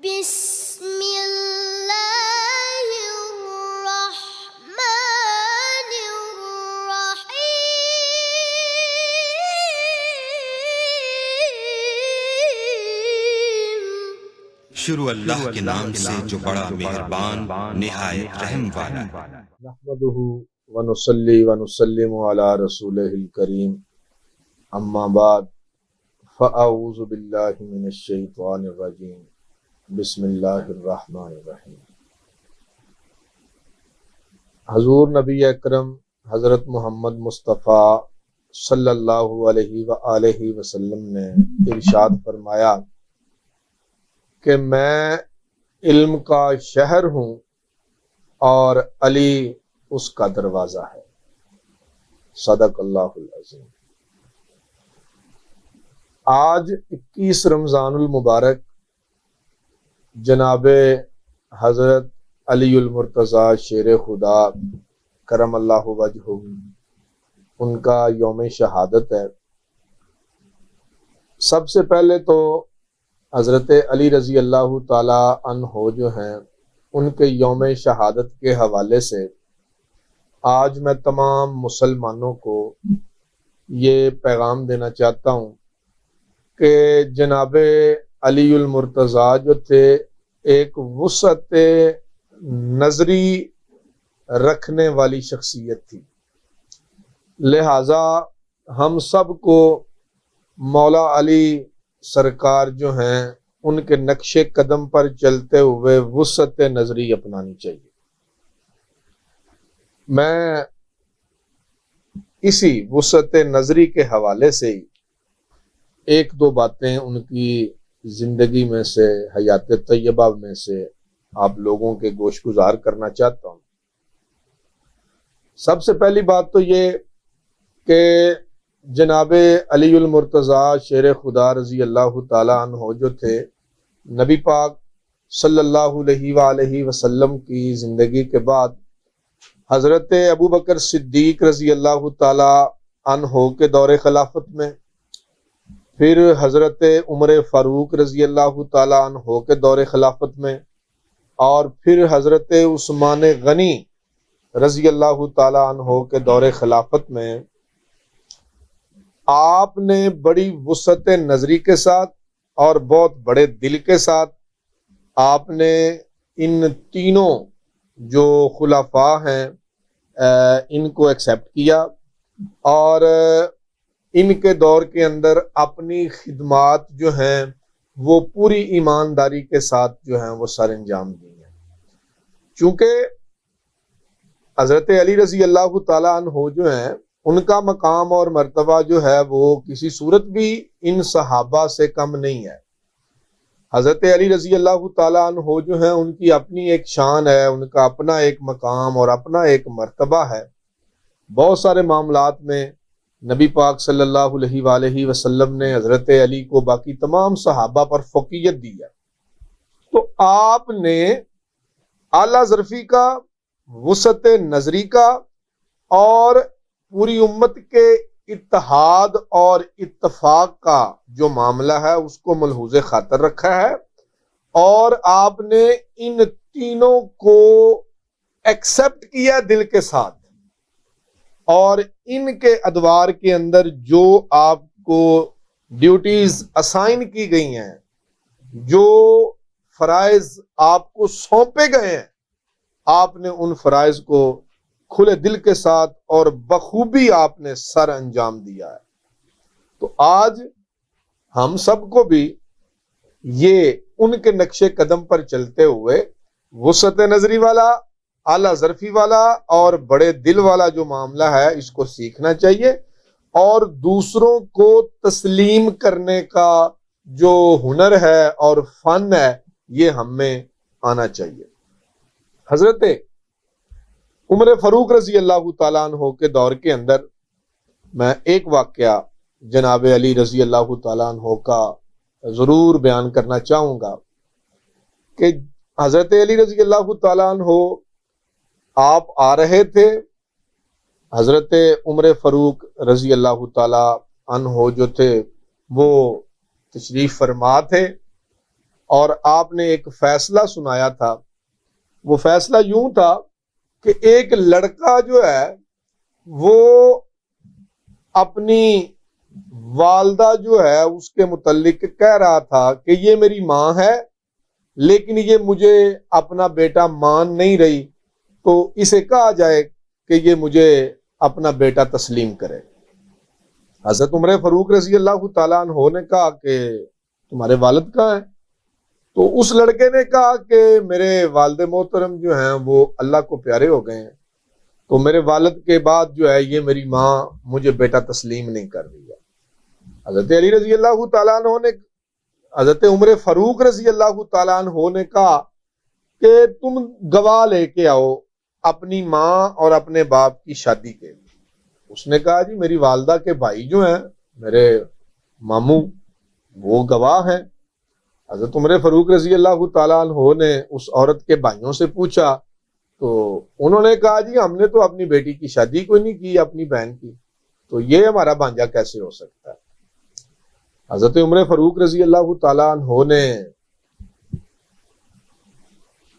بسم اللہ الرحمن الرحیم۔ شروع اللہ کے نام سے جو بڑا مہربان نہایت رحم والا۔ نحمدہ ونصلی ونسلم علی رسولہ الکریم، اما بعد فاعوذ باللہ من الشیطان الرجیم، بسم اللہ الرحمن الرحیم۔ حضور نبی اکرم حضرت محمد مصطفیٰ صلی اللہ علیہ وآلہ وسلم نے ارشاد فرمایا کہ میں علم کا شہر ہوں اور علی اس کا دروازہ ہے۔ صدق اللہ العظیم۔ آج 21 رمضان المبارک جناب حضرت علی المرتضیٰ شیر خدا کرم اللہ وجہہ ان کا یوم شہادت ہے۔ سب سے پہلے تو حضرت علی رضی اللہ تعالی عنہ جو ہیں ان کے یوم شہادت کے حوالے سے آج میں تمام مسلمانوں کو یہ پیغام دینا چاہتا ہوں کہ جناب علی المرتضیٰ جو تھے ایک وسعت نظری رکھنے والی شخصیت تھی، لہٰذا ہم سب کو مولا علی سرکار جو ہیں ان کے نقش قدم پر چلتے ہوئے وسعت نظری اپنانی چاہیے۔ میں اسی وسعت نظری کے حوالے سے ہی ایک دو باتیں ان کی زندگی میں سے، حیات طیبہ میں سے آپ لوگوں کے گوش گزار کرنا چاہتا ہوں۔ سب سے پہلی بات تو یہ کہ جناب علی المرتضیٰ شیر خدا رضی اللہ تعالی عنہ جو تھے، نبی پاک صلی اللہ علیہ وآلہ وسلم کی زندگی کے بعد حضرت ابو بکر صدیق رضی اللہ تعالی عنہ کے دور خلافت میں، پھر حضرت عمر فاروق رضی اللہ تعالی عنہ کے دور خلافت میں، اور پھر حضرت عثمان غنی رضی اللہ تعالی عنہ کے دور خلافت میں آپ نے بڑی وسعت نظری کے ساتھ اور بہت بڑے دل کے ساتھ آپ نے ان تینوں جو خلفاء ہیں ان کو ایکسیپٹ کیا اور ان کے دور کے اندر اپنی خدمات جو ہیں وہ پوری ایمانداری کے ساتھ جو ہیں وہ سر انجام دی ہیں۔ چونکہ حضرت علی رضی اللہ تعالی عنہ جو ہیں ان کا مقام اور مرتبہ جو ہے وہ کسی صورت بھی ان صحابہ سے کم نہیں ہے۔ حضرت علی رضی اللہ تعالی عنہ جو ہیں ان کی اپنی ایک شان ہے، ان کا اپنا ایک مقام اور اپنا ایک مرتبہ ہے۔ بہت سارے معاملات میں نبی پاک صلی اللہ علیہ وآلہ وسلم نے حضرت علی کو باقی تمام صحابہ پر فوقیت دی ہے۔ تو آپ نے اعلیٰ ظرفی کا، وسعت نظری کا اور پوری امت کے اتحاد اور اتفاق کا جو معاملہ ہے اس کو ملحوظ خاطر رکھا ہے، اور آپ نے ان تینوں کو ایکسپٹ کیا دل کے ساتھ، اور ان کے ادوار کے اندر جو آپ کو ڈیوٹیز اسائن کی گئی ہیں، جو فرائض آپ کو سونپے گئے ہیں، آپ نے ان فرائض کو کھلے دل کے ساتھ اور بخوبی آپ نے سر انجام دیا ہے۔ تو آج ہم سب کو بھی یہ ان کے نقش قدم پر چلتے ہوئے وسعت نظری والا، اعلیٰ ظرفی والا اور بڑے دل والا جو معاملہ ہے اس کو سیکھنا چاہیے، اور دوسروں کو تسلیم کرنے کا جو ہنر ہے اور فن ہے یہ ہم میں آنا چاہیے۔ حضرت عمر فاروق رضی اللہ تعالیٰ عنہ کے دور کے اندر میں ایک واقعہ جناب علی رضی اللہ تعالیٰ عنہ کا ضرور بیان کرنا چاہوں گا کہ حضرت علی رضی اللہ تعالیٰ عنہ آپ آ رہے تھے، حضرت عمر فاروق رضی اللہ تعالیٰ عنہ جو تھے وہ تشریف فرما تھے، اور آپ نے ایک فیصلہ سنایا تھا. وہ فیصلہ یوں تھا کہ ایک لڑکا جو ہے وہ اپنی والدہ جو ہے اس کے متعلق کہہ رہا تھا کہ یہ میری ماں ہے لیکن یہ مجھے اپنا بیٹا مان نہیں رہی، تو اسے کہا جائے کہ یہ مجھے اپنا بیٹا تسلیم کرے. حضرت عمر فاروق رضی اللہ تعالیٰ عنہ نے کہا کہ تمہارے والد کہاں ہیں؟ تو اس لڑکے نے کہا کہ میرے والد محترم جو ہیں وہ اللہ کو پیارے ہو گئے ہیں، تو میرے والد کے بعد جو ہے یہ میری ماں مجھے بیٹا تسلیم نہیں کر رہی ہے. حضرت علی رضی اللہ تعالیٰ عنہ نے حضرت عمر فاروق رضی اللہ تعالیٰ عنہ نے کہا کہ تم گواہ لے کے آؤ اپنی ماں اور اپنے باپ کی شادی کے. اس نے کہا جی میری والدہ کے بھائی جو ہیں میرے ماموں وہ گواہ ہیں. حضرت عمر فاروق رضی اللہ تعالیٰ عنہ نے اس عورت کے بھائیوں سے پوچھا تو انہوں نے کہا جی ہم نے تو اپنی بیٹی کی شادی کوئی نہیں کی اپنی بہن کی، تو یہ ہمارا بھانجا کیسے ہو سکتا ہے. حضرت عمر فاروق رضی اللہ تعالیٰ عنہ نے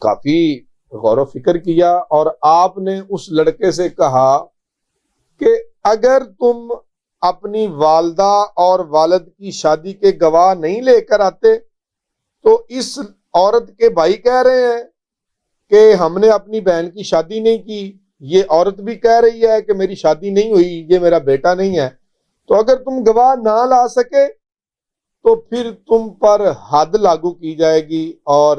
کافی غور و فکر کیا اور آپ نے اس لڑکے سے کہا کہ اگر تم اپنی والدہ اور والد کی شادی کے گواہ نہیں لے کر آتے تو اس عورت کے بھائی کہہ رہے ہیں کہ ہم نے اپنی بہن کی شادی نہیں کی، یہ عورت بھی کہہ رہی ہے کہ میری شادی نہیں ہوئی، یہ میرا بیٹا نہیں ہے، تو اگر تم گواہ نہ لا سکے تو پھر تم پر حد لاگو کی جائے گی اور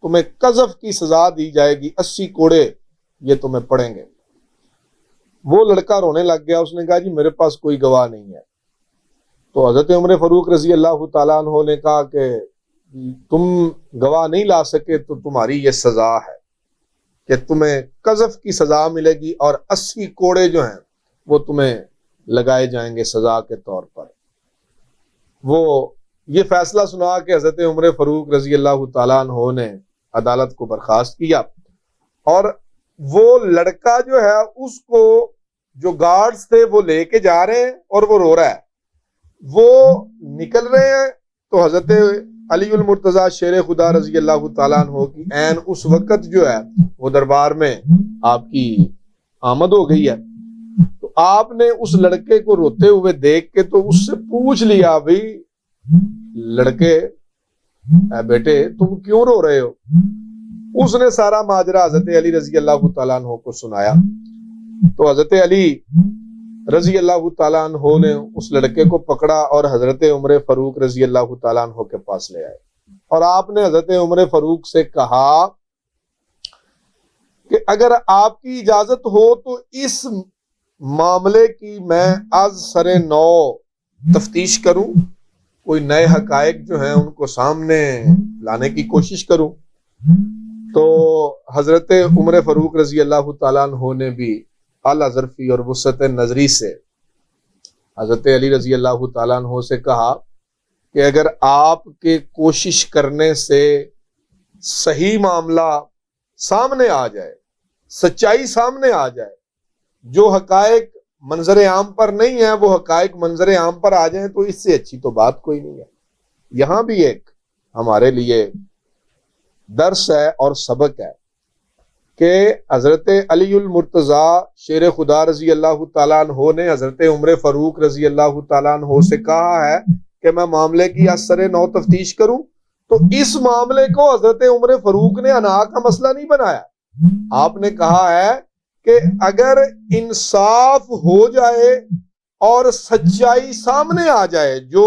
تمہیں قذف کی سزا دی جائے گی، 80 کوڑے یہ تمہیں پڑیں گے. وہ لڑکا رونے لگ گیا. اس نے کہا جی میرے پاس کوئی گواہ نہیں ہے. تو حضرت عمر فاروق رضی اللہ تعالیٰ عنہ نے کہا کہ تم گواہ نہیں لا سکے تو تمہاری یہ سزا ہے کہ تمہیں قذف کی سزا ملے گی اور 80 کوڑے جو ہیں وہ تمہیں لگائے جائیں گے سزا کے طور پر. وہ یہ فیصلہ سنا کہ حضرت عمر فاروق رضی اللہ تعالیٰ عنہ نے عدالت کو برخاست کیا اور وہ لڑکا جو ہے اس کو جو گارڈز تھے وہ لے کے جا رہے ہیں اور وہ رو رہا ہے. وہ نکل رہے ہیں تو حضرت علی المرتضیٰ شیر خدا رضی اللہ تعالیٰ عنہ کی عین اس وقت جو ہے وہ دربار میں آپ کی آمد ہو گئی ہے. تو آپ نے اس لڑکے کو روتے ہوئے دیکھ کے تو اس سے پوچھ لیا بھئی لڑکے اے بیٹے تم کیوں رو رہے ہو. اس نے سارا ماجرا حضرت علی رضی اللہ تعالیٰ عنہ کو سنایا. تو حضرت علی رضی اللہ تعالیٰ عنہ نے اس لڑکے کو پکڑا اور حضرت عمر فاروق رضی اللہ تعالیٰ عنہ کے پاس لے آئے اور آپ نے حضرت عمر فاروق سے کہا کہ اگر آپ کی اجازت ہو تو اس معاملے کی میں از سر نو تفتیش کروں، کوئی نئے حقائق جو ہیں ان کو سامنے لانے کی کوشش کروں. تو حضرت عمر فاروق رضی اللہ تعالیٰ عنہ نے بھی اعلیٰ ظرفی اور وسعت نظری سے حضرت علی رضی اللہ تعالیٰ عنہ سے کہا کہ اگر آپ کے کوشش کرنے سے صحیح معاملہ سامنے آ جائے، سچائی سامنے آ جائے، جو حقائق منظر عام پر نہیں ہیں وہ حقائق منظر عام پر آ جائیں تو اس سے اچھی تو بات کوئی نہیں ہے. یہاں بھی ایک ہمارے لیے درس ہے اور سبق ہے کہ حضرت علی المرتضیٰ شیر خدا رضی اللہ تعالیٰ عنہ نے حضرت عمر فاروق رضی اللہ تعالیٰ عنہ سے کہا ہے کہ میں معاملے کی از سر نو تفتیش کروں. تو اس معاملے کو حضرت عمر فاروق نے انا کا مسئلہ نہیں بنایا. آپ نے کہا ہے کہ اگر انصاف ہو جائے اور سچائی سامنے آ جائے، جو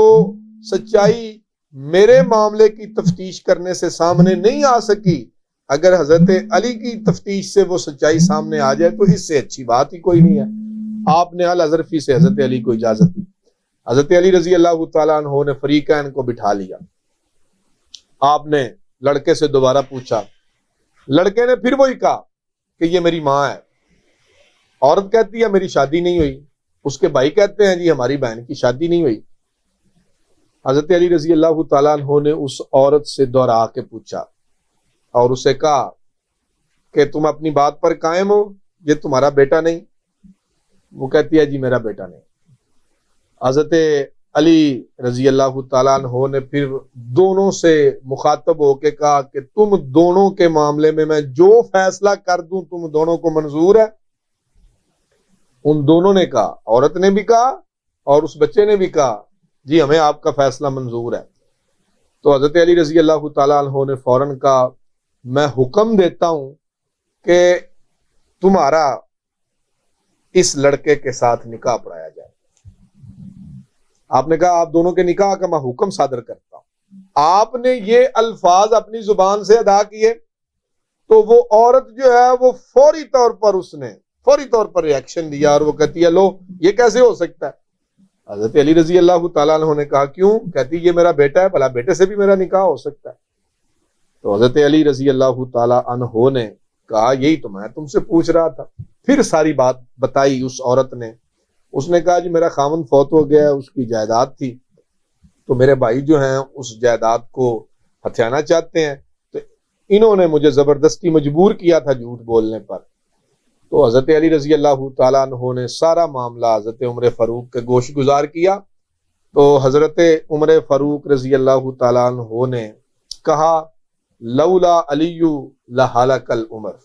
سچائی میرے معاملے کی تفتیش کرنے سے سامنے نہیں آ سکی، اگر حضرت علی کی تفتیش سے وہ سچائی سامنے آ جائے تو اس سے اچھی بات ہی کوئی نہیں ہے. آپ نے اعلیٰ ظرفی سے حضرت علی کو اجازت دی. حضرت علی رضی اللہ تعالیٰ عنہ نے فریقین کو بٹھا لیا. آپ نے لڑکے سے دوبارہ پوچھا. لڑکے نے پھر وہی کہا کہ یہ میری ماں ہے. عورت کہتی ہے میری شادی نہیں ہوئی. اس کے بھائی کہتے ہیں جی ہماری بہن کی شادی نہیں ہوئی. حضرت علی رضی اللہ تعالیٰ عنہ نے اس عورت سے دوہرا کے پوچھا اور اسے کہا کہ تم اپنی بات پر قائم ہو، یہ تمہارا بیٹا نہیں؟ وہ کہتی ہے جی میرا بیٹا نہیں. حضرت علی رضی اللہ تعالیٰ عنہ نے پھر دونوں سے مخاطب ہو کے کہا کہ تم دونوں کے معاملے میں جو فیصلہ کر دوں تم دونوں کو منظور ہے؟ ان دونوں نے کہا، عورت نے بھی کہا اور اس بچے نے بھی کہا جی ہمیں آپ کا فیصلہ منظور ہے۔ تو حضرت علی رضی اللہ تعالیٰ عنہ نے فوراً کہا میں حکم دیتا ہوں کہ تمہارا اس لڑکے کے ساتھ نکاح پڑھایا جائے۔ آپ نے کہا آپ دونوں کے نکاح کا میں حکم صادر کرتا ہوں۔ آپ نے یہ الفاظ اپنی زبان سے ادا کیے تو وہ عورت جو ہے وہ فوری طور پر ریاکشن دیا اور وہ کہتی ہے لو یہ کیسے ہو سکتا ہے؟ حضرت علی رضی اللہ تعالیٰ عنہ نے کہا کیوں؟ کہتی یہ میرا بیٹا ہے، بھلا بیٹے سے بھی میرا نکاح ہو سکتا ہے؟ تو حضرت علی رضی اللہ تعالیٰ عنہ نے کہا یہی تو میں تم سے پوچھ رہا تھا۔ پھر ساری بات بتائی اس عورت نے۔ اس نے کہا جی میرا خاوند فوت ہو گیا ہے، اس کی جائیداد تھی تو میرے بھائی جو ہیں اس جائیداد کو ہتھیانا چاہتے ہیں، تو انہوں نے مجھے زبردستی مجبور کیا تھا جھوٹ بولنے پر۔ تو حضرت علی رضی اللہ تعالیٰ عنہ نے سارا معاملہ حضرت عمر فاروق کے گوش گزار کیا۔ تو حضرت عمر فاروق رضی اللہ تعالیٰ عنہ نے کہا لولا علی لہلک العمر،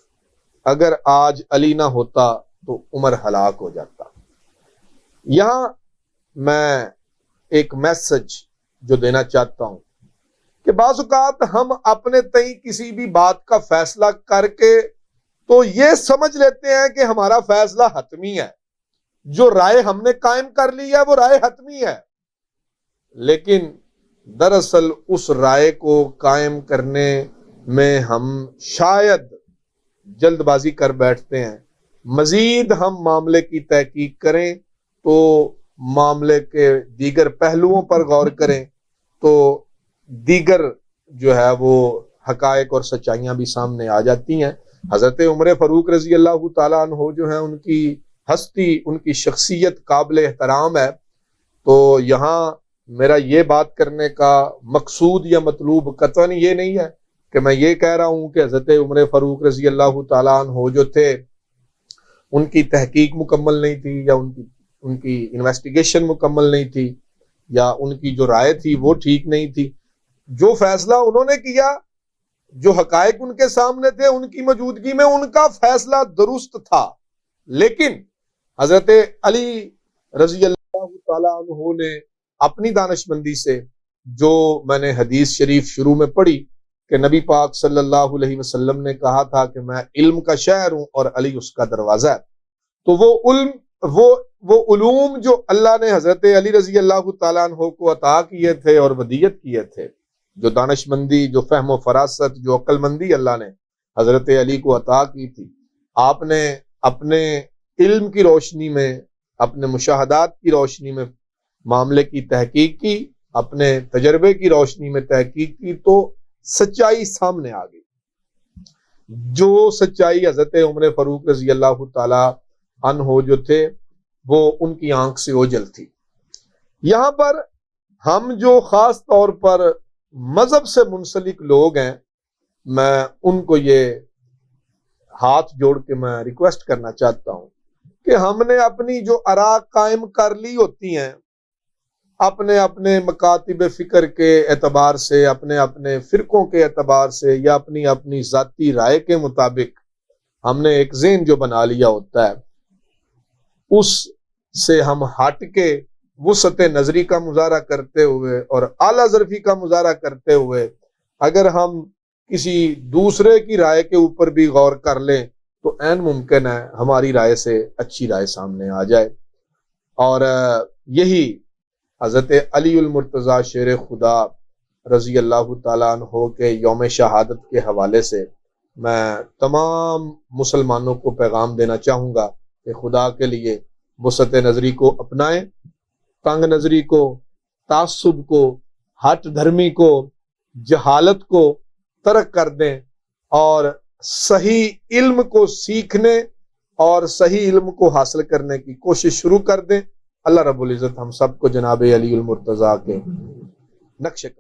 اگر آج علی نہ ہوتا تو عمر ہلاک ہو جاتا۔ یہاں میں ایک میسج جو دینا چاہتا ہوں کہ بعض اوقات ہم اپنے تئیں کسی بھی بات کا فیصلہ کر کے تو یہ سمجھ لیتے ہیں کہ ہمارا فیصلہ حتمی ہے، جو رائے ہم نے قائم کر لی ہے وہ رائے حتمی ہے، لیکن دراصل اس رائے کو قائم کرنے میں ہم شاید جلد بازی کر بیٹھتے ہیں۔ مزید ہم معاملے کی تحقیق کریں تو معاملے کے دیگر پہلوؤں پر غور کریں تو دیگر جو ہے وہ حقائق اور سچائیاں بھی سامنے آ جاتی ہیں۔ حضرت عمر فاروق رضی اللہ تعالیٰ عنہ جو ہیں ان کی ہستی، ان کی شخصیت قابل احترام ہے۔ تو یہاں میرا یہ بات کرنے کا مقصود یا مطلوب قطعاً یہ نہیں ہے کہ میں یہ کہہ رہا ہوں کہ حضرت عمر فاروق رضی اللہ تعالیٰ عنہ جو تھے ان کی تحقیق مکمل نہیں تھی یا ان کی انویسٹیگیشن مکمل نہیں تھی یا ان کی جو رائے تھی وہ ٹھیک نہیں تھی۔ جو فیصلہ انہوں نے کیا، جو حقائق ان کے سامنے تھے، ان کی موجودگی میں ان کا فیصلہ درست تھا، لیکن حضرت علی رضی اللہ تعالیٰ عنہ نے اپنی دانشمندی سے، جو میں نے حدیث شریف شروع میں پڑھی کہ نبی پاک صلی اللہ علیہ وسلم نے کہا تھا کہ میں علم کا شہر ہوں اور علی اس کا دروازہ ہے، تو وہ علوم جو اللہ نے حضرت علی رضی اللہ تعالیٰ عنہ کو عطا کیے تھے اور ودیت کیے تھے، جو دانشمندی، جو فہم و فراست، جو عقل مندی اللہ نے حضرت علی کو عطا کی تھی، آپ نے اپنے علم کی روشنی میں، اپنے مشاہدات کی روشنی میں معاملے کی تحقیق کی، اپنے تجربے کی روشنی میں تحقیق کی، تو سچائی سامنے آ گئی۔ جو سچائی حضرت عمر فاروق رضی اللہ تعالی عنہ جو تھے وہ ان کی آنکھ سے اوجھل تھی۔ یہاں پر ہم جو خاص طور پر مذہب سے منسلک لوگ ہیں، میں ان کو یہ ہاتھ جوڑ کے میں ریکویسٹ کرنا چاہتا ہوں کہ ہم نے اپنی جو آراء قائم کر لی ہوتی ہیں، اپنے اپنے مکاتب فکر کے اعتبار سے، اپنے اپنے فرقوں کے اعتبار سے، یا اپنی اپنی ذاتی رائے کے مطابق ہم نے ایک ذہن جو بنا لیا ہوتا ہے، اس سے ہم ہٹ کے وسعت نظری کا مظاہرہ کرتے ہوئے اور اعلیٰ ظرفی کا مظاہرہ کرتے ہوئے اگر ہم کسی دوسرے کی رائے کے اوپر بھی غور کر لیں تو عین ممکن ہے ہماری رائے سے اچھی رائے سامنے آ جائے۔ اور یہی حضرت علی المرتضیٰ شیر خدا رضی اللہ تعالیٰ عنہ کے یوم شہادت کے حوالے سے میں تمام مسلمانوں کو پیغام دینا چاہوں گا کہ خدا کے لیے وسعت نظری کو اپنائیں، تنگ نظری کو، تعصب کو، ہٹ دھرمی کو، جہالت کو ترک کر دیں اور صحیح علم کو سیکھنے اور صحیح علم کو حاصل کرنے کی کوشش شروع کر دیں۔ اللہ رب العزت ہم سب کو جناب علی المرتضیٰ کے نقش